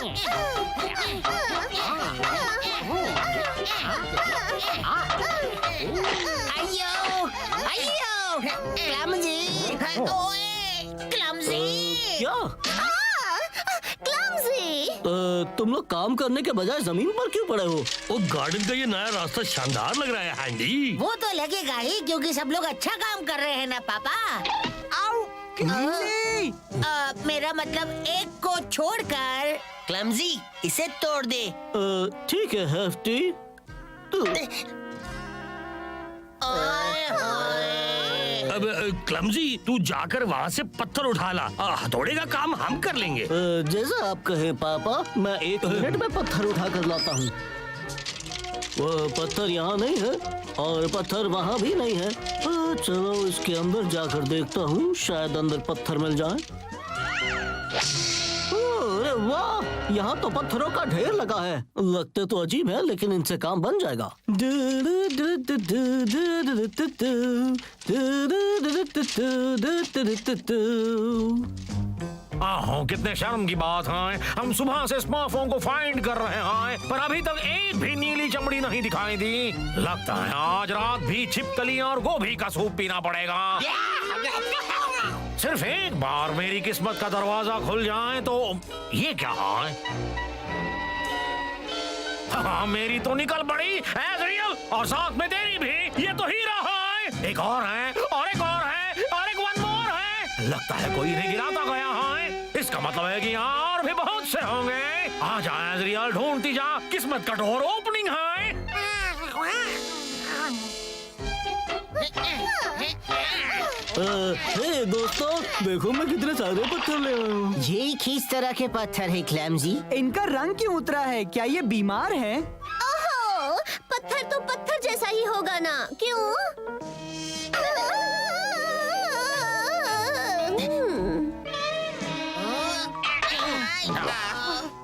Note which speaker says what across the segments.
Speaker 1: अयो अयो क्लमजी, ओए क्लमजी।
Speaker 2: क्या
Speaker 1: क्लमजी,
Speaker 2: तुम लोग काम करने के बजाय जमीन पर क्यों पड़े हो?
Speaker 3: ओ गार्डन का ये नया रास्ता शानदार लग रहा है हैंडी।
Speaker 1: वो तो लगेगा ही क्योंकि सब लोग अच्छा काम कर रहे हैं ना पापा। मेरा मतलब एक को छोड़कर।
Speaker 4: क्लमजी, इसे तोड़ दे।
Speaker 2: ठीक है हेफ्टी।
Speaker 3: अब क्लमजी तू जाकर वहाँ से पत्थर उठा ला। हथौड़े का काम हम कर लेंगे।
Speaker 2: जैसा आप कहें पापा, मैं 1 मिनट में पत्थर उठा कर लाता हूँ। वो पत्थर यहाँ नहीं है और पत्थर वहाँ भी नहीं है। चलो इसके अंदर जाकर देखता हूँ, शायद अंदर पत्थर मिल जाए। अरे वाह, यहाँ तो पत्थरों का ढेर लगा है। लगते तो अजीब है लेकिन इनसे काम बन जाएगा।
Speaker 5: आहो, कितने शर्म की बात है। हम सुबह से स्मर्फों को फाइंड कर रहे हैं पर अभी तक एक भी नीली चमड़ी नहीं दिखाई दी। लगता है आज रात भी छिपकली और गोभी का सूप पीना पड़ेगा। सिर्फ एक बार मेरी किस्मत का दरवाजा खुल जाए तो। ये क्या है? हाँ, मेरी तो निकल पड़ी एज़रियल, और साथ में तेरी भी। ये तो हीरा है। एक और है और एक और है और एक वन मोर है। लगता है कोई इन्हें गिराता गया है। इसका मतलब है कि यहाँ और भी बहुत से होंगे। आ जा एज़रियल, ढूंढती जा, किस्मत का डोर ओपनिंग है।
Speaker 2: हे दोस्तों, देखो मैं कितने सारे पत्थर ले आया हूँ।
Speaker 4: ये किस तरह के पत्थर है क्लमजी?
Speaker 6: इनका रंग क्यों उतरा है? क्या ये बीमार है?
Speaker 7: ओहो, पत्थर तो पत्थर जैसा ही होगा ना, क्यों?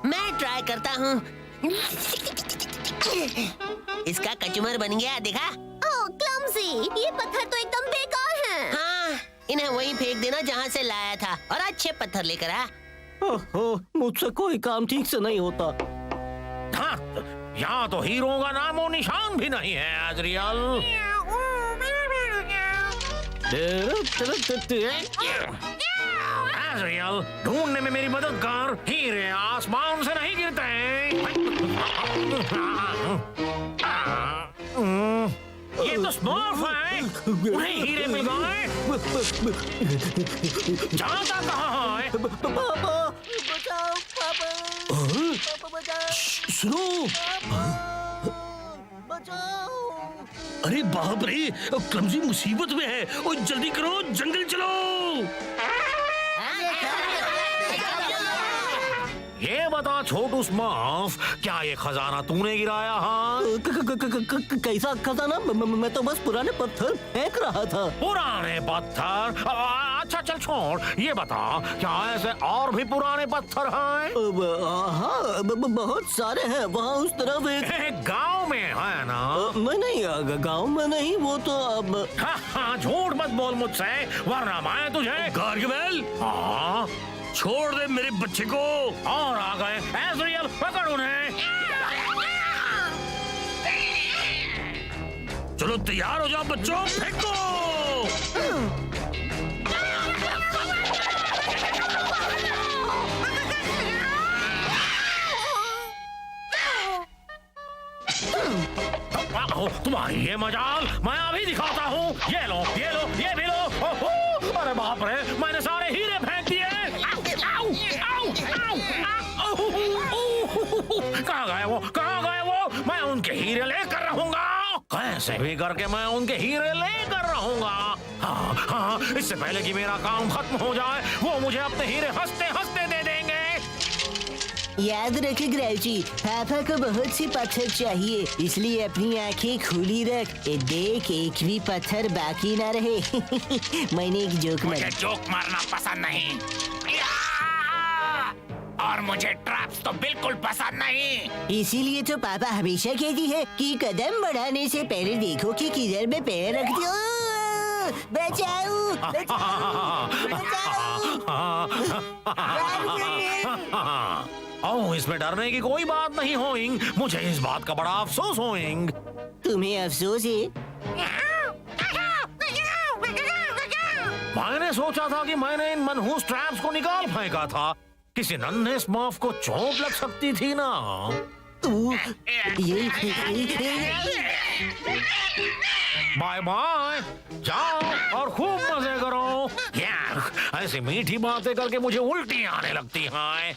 Speaker 4: मैं ट्राई करता हूँ। इसका कचूमर बन गया, देखा?
Speaker 7: ओह क्लमजी, ये पत्थर तो एकदम बेकार हैं।
Speaker 4: हाँ, इन्हें वहीं फेंक देना जहाँ से लाया था और अच्छे पत्थर लेकर आ।
Speaker 2: ओहो, मुझसे कोई काम ठीक से नहीं होता।
Speaker 5: हाँ, यहाँ तो हीरों का नामो निशान भी नहीं है एज़रियल। एज़रियल, ढूंढने में मेरी मदद कर। हीरे आसमान से नहीं गिरते। ये तो स्मर्फ है। उन्हें हीरे मिल गए। जाता कहाँ है?
Speaker 2: पापा बचाओ, पापा बचाओ,
Speaker 3: सुनो,
Speaker 2: बचाओ।
Speaker 3: अरे बाप रे, क्लमजी मुसीबत में है। ओ जल्दी करो, जंगल चलो।
Speaker 5: ये बता छोटू स्मर्फ, क्या ये खजाना तूने गिराया? हाँ,
Speaker 2: कैसा खजाना? मैं तो बस पुराने पत्थर फेंक रहा था।
Speaker 5: पुराने पत्थर? अच्छा चल छोड़, ये बता क्या ऐसे और भी पुराने पत्थर हैं?
Speaker 2: हाँ, बहुत सारे हैं। वहाँ उस तरफ एक
Speaker 5: गांव में है ना?
Speaker 2: नहीं, गांव में नहीं, वो तो अब।
Speaker 5: हाँ, झूठ मत बोल मुझसे, वरना मैं तुझे।
Speaker 3: गार्गवेल,
Speaker 5: हाँ,
Speaker 3: छोड़ दे मेरे बच्चे को।
Speaker 5: और आ गए एज़रियल, पकड़ उन्हें।
Speaker 3: चलो तैयार हो जाओ बच्चों, फेंको।
Speaker 5: तुम्हारी ये मजाल मैं अभी दिखाता हूँ। ये लो, ये लो, ये भी लो। ओहो, अरे बाप रे, मैंने सारे हीरे फेंक दिए। कहाँ गए वो? कहाँ गए वो? मैं उनके हीरे लेकर रहूंगा। कैसे भी करके मैं उनके हीरे लेकर रहूंगा। हाँ हाँ, इससे पहले कि मेरा काम खत्म हो जाए वो मुझे अपने हीरे हंसते हंसते दे देंगे।
Speaker 4: याद रखे ग्रेची, पापा को बहुत सी पत्थर चाहिए, इसलिए अपनी आंखें खुली रख। ये देख, एक भी पत्थर बाकी ना रहे। मैंने एक जोक
Speaker 5: मुझे
Speaker 4: मारा।
Speaker 5: जोक मारना पसंद नहीं, और मुझे ट्रैप्स तो बिल्कुल पसंद नहीं।
Speaker 4: इसीलिए तो पापा हमेशा कहती है कि कदम बढ़ाने से पहले देखो कि किधर में पैर रख दो। बचाओ, बचाओ, बचाओ।
Speaker 5: ओह, इसमें डरने की कोई बात नहीं होइंग। मुझे इस बात का बड़ा अफसोस होइंग।
Speaker 4: तुम्हें अफसोस है?
Speaker 5: मैंने सोचा था कि मैंने इन मनहूस ट्रैप्स को निकाल फेंका था। किसी नन्हे स्मर्फ को चोट लग सकती थी ना। बाय बाय, जाओ और खूब मजे करो। यार, ऐसी मीठी बातें करके मुझे उल्टी आने लगती हैं।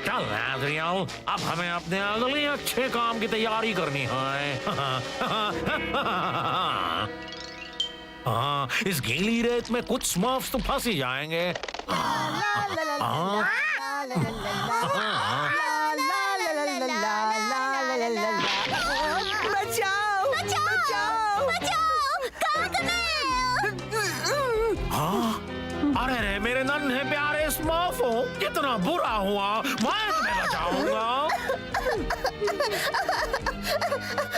Speaker 5: चल एड्रियल, अब हमें अपने अगले अच्छे काम की तैयारी करनी है। हाँ, इस गीली रेत में कुछ स्मर्फ्स तो फंस ही जाएंगे।
Speaker 6: बचाओ! बचाओ!
Speaker 5: अरे रे मेरे नन्हे प्यारे स्मर्फो, कितना बुरा हुआ। मैं तुम्हें बचाऊंगा।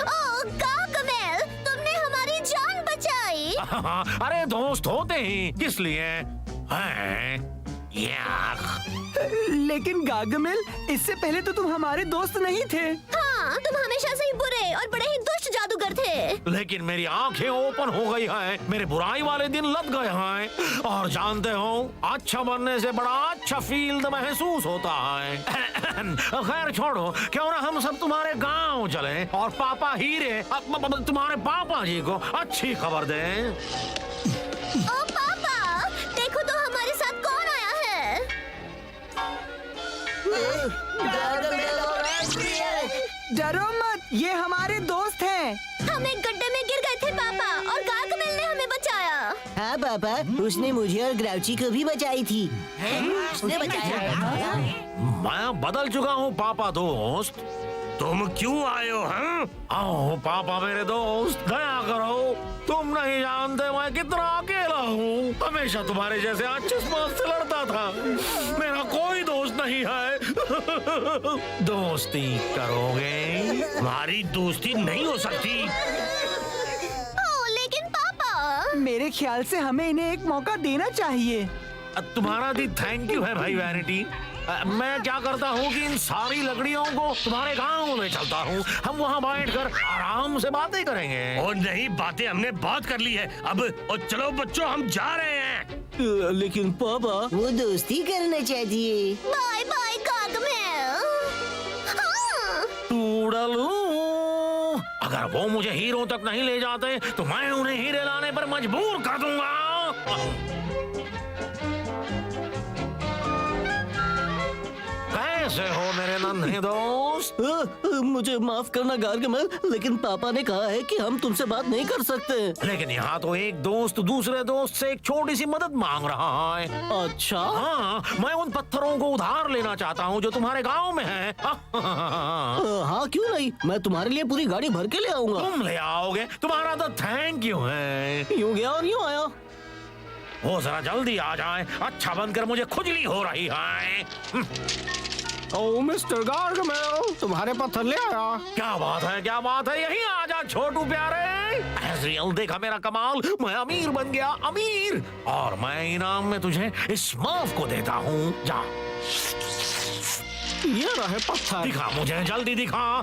Speaker 7: ओह गार्गमेल, तुमने हमारी जान बचाई।
Speaker 5: अरे दोस्त होते ही किस लिए हैं? यार,
Speaker 6: लेकिन गार्गमेल, इससे पहले तो तुम हमारे दोस्त नहीं थे।
Speaker 7: हाँ, तुम हमेशा से ही बुरे और बड़े ही दुष्ट जादूगर थे।
Speaker 5: लेकिन मेरी आंखें ओपन हो गई हैं, मेरे बुराई वाले दिन लग गए हैं। और जानते हो, अच्छा बनने से बड़ा अच्छा फील महसूस होता है। खैर छोड़ो, क्यों ना हम सब तुम्हारे गांव चले और पापा हीरे तुम्हारे पापा जी को अच्छी खबर दें।
Speaker 7: ओ पापा, देखो तो हमारे साथ कौन आया है।
Speaker 6: डरो मत, ये हमारे दोस्त हैं।
Speaker 7: हम एक गड्ढे में गिर गए थे पापा, और गार्गमेल ने हमें बचाया।
Speaker 4: हाँ पापा, उसने मुझे और ग्राउची को भी बचाई थी।
Speaker 1: उसने बचाया।
Speaker 5: मैं बदल चुका हूँ पापा दोस्त।
Speaker 3: तुम क्यों आए हो? हाँ,
Speaker 5: आओ पापा मेरे दोस्त, दया करो। तुम नहीं जानते मैं कितना अकेला हूँ। हमेशा तुम्हारे जैसे अच्छे स्मर्फ से लड़ता था। मेरा कोई दोस्त नहीं है। दोस्ती करोगे?
Speaker 3: हमारी दोस्ती नहीं हो सकती।
Speaker 7: ओह, लेकिन पापा।
Speaker 6: मेरे ख्याल से हमें इन्हें एक मौका देना चाहिए।
Speaker 5: तुम्हारा दी थैंक यू है भाई वैनिटी। मैं क्या करता हूँ कि इन सारी लकड़ियों को तुम्हारे गांव में चलता हूँ। हम वहाँ बैठकर आराम से बातें करेंगे।
Speaker 3: और नहीं, बातें हमने बहुत कर ली है अब। और चलो बच्चों, हम जा रहे हैं।
Speaker 2: लेकिन पापा,
Speaker 4: वो दोस्ती करना चाहती है।
Speaker 7: Bye bye Gargamel. हाँ।
Speaker 5: टूडलू, अगर वो मुझे हीरो तक नहीं ले जाते तो मैं उन्हें हीरे लाने पर मजबूर कर दूंगा। कैसे हो मेरे नन्हे दोस्त?
Speaker 2: मुझे माफ करना गार्गमेल, लेकिन पापा ने कहा है कि हम तुमसे बात नहीं कर सकते।
Speaker 5: लेकिन यहाँ तो एक दोस्त दूसरे दोस्त से एक छोटी सी मदद मांग रहा है।
Speaker 2: अच्छा?
Speaker 5: हाँ, मैं उन पत्थरों को उधार लेना चाहता हूँ जो तुम्हारे गांव में है।
Speaker 2: हाँ, क्यों नहीं, मैं तुम्हारे लिए पूरी गाड़ी भर के ले आऊंगा।
Speaker 5: तुम ले आओगे? तुम्हारा तो थैंक यू है।
Speaker 2: यूं गया और यूं आया।
Speaker 5: वो जरा जल्दी आ जाए, अच्छा बनकर मुझे खुजली हो रही है।
Speaker 2: ओ मिस्टर गार्गमेल, तुम्हारे पत्थर ले आया।
Speaker 5: क्या बात है, क्या बात है। यहीं आ जा छोटू प्यारे। एज़रियल, देखा मेरा कमाल, मैं अमीर बन गया, अमीर। और मैं इनाम में तुझे इस स्मर्फ को देता हूँ। जा,
Speaker 2: ये रहे पत्थर।
Speaker 5: दिखा मुझे, जल्दी दिखा।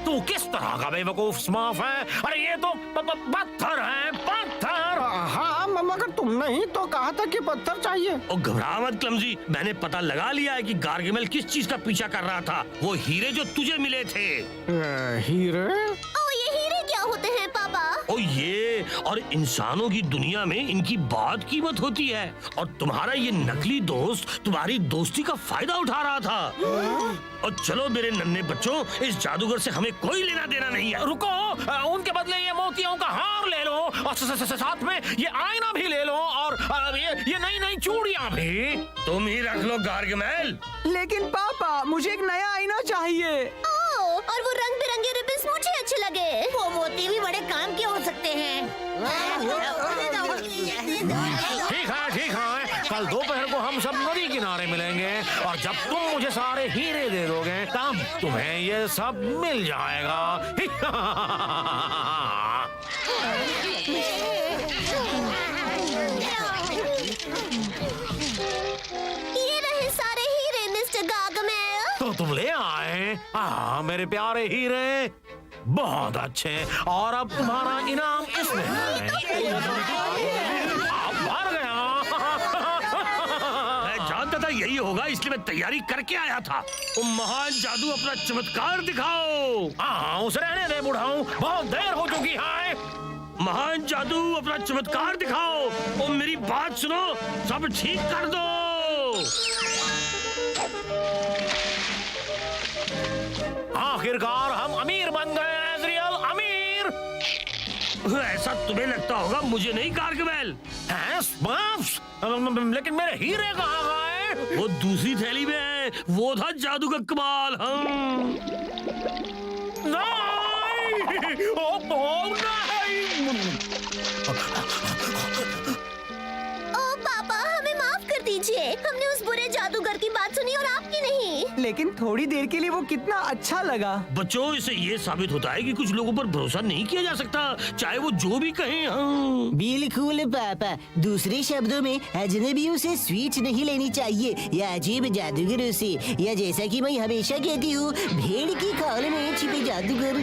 Speaker 5: तू किस तरह का बेवकूफ स्मर्फ है? अरे ये तो पत्थर है, पत्थर।
Speaker 2: हाँ, मगर तुमने ही तो कहा था कि पत्थर चाहिए।
Speaker 3: और घबरा मत क्लमजी, मैंने पता लगा लिया है कि गार्गमेल किस चीज का पीछा कर रहा था। वो हीरे जो तुझे मिले थे।
Speaker 2: हीरे?
Speaker 7: ओह, ये हीरे क्या होते हैं पापा?
Speaker 3: और ये और इंसानों की दुनिया में इनकी बहुत कीमत होती है। और तुम्हारा ये नकली दोस्त तुम्हारी दोस्ती का फायदा उठा रहा था। और चलो मेरे नन्हे बच्चों, इस जादूगर से हमें कोई लेना देना नहीं है।
Speaker 5: रुको, उनके बदले ये मोतियों का हार ले लो, और साथ में ये आईना भी ले लो, और ये नई नई चूड़ियां भी।
Speaker 3: तुम ही रख लो गार्गमेल।
Speaker 6: लेकिन पापा, मुझे एक नया आईना चाहिए।
Speaker 7: ओह, और वो रंग बिरंगे रिबन्स मुझे अच्छे लगे।
Speaker 1: वो मोती भी बड़े काम के हो सकते हैं।
Speaker 5: ठीक है, ठीक है। कल दोपहर को हम सब नदी किनारे मिलेंगे, और जब तुम मुझे सारे हीरे दे दोगे तब तुम्हें ये सब मिल जाएगा।
Speaker 7: ये रहे सारे हीरे मिस्टर
Speaker 5: तो तुम ले आए। मेरे प्यारे हीरे, बहुत अच्छे। और अब तुम्हारा इनाम इसमें है। आप हार गया।
Speaker 3: मैं जानता था यही होगा, इसलिए मैं तैयारी करके आया था। तुम महान जादू अपना चमत्कार दिखाओ।
Speaker 5: उसे रहने दे बुढ़ाऊ, बहुत देर हो चुकी है।
Speaker 3: महान जादू अपना चमत्कार दिखाओ। और मेरी बात सुनो, सब ठीक कर दो।
Speaker 5: आखिरकार हम अमीर बन गए, एजरियल, अमीर।
Speaker 3: ऐसा तुम्हें लगता होगा, मुझे नहीं गार्गमेल।
Speaker 5: लेकिन मेरे हीरे कहाँ गए?
Speaker 3: वो दूसरी थैली में है। वो था जादू का कमाल। हम
Speaker 5: नहीं! ओ नहीं!
Speaker 7: ओ पापा, हमें माफ कर दीजिए। हमने उस बुरे जादूगर की बात सुनी और आपकी नहीं।
Speaker 6: लेकिन थोड़ी देर के लिए वो कितना अच्छा लगा।
Speaker 3: बच्चों, इससे ये साबित होता है कि कुछ लोगों पर भरोसा नहीं किया जा सकता, चाहे वो जो भी कहें। हाँ।
Speaker 4: बिल्कुल पापा, दूसरे शब्दों में अजनबियों से स्वीट्स नहीं लेनी चाहिए, या अजीब जादूगरों से, या जैसा कि मैं हमेशा कहती हूँ, भेड़ की खाल में छिपे जादूगर।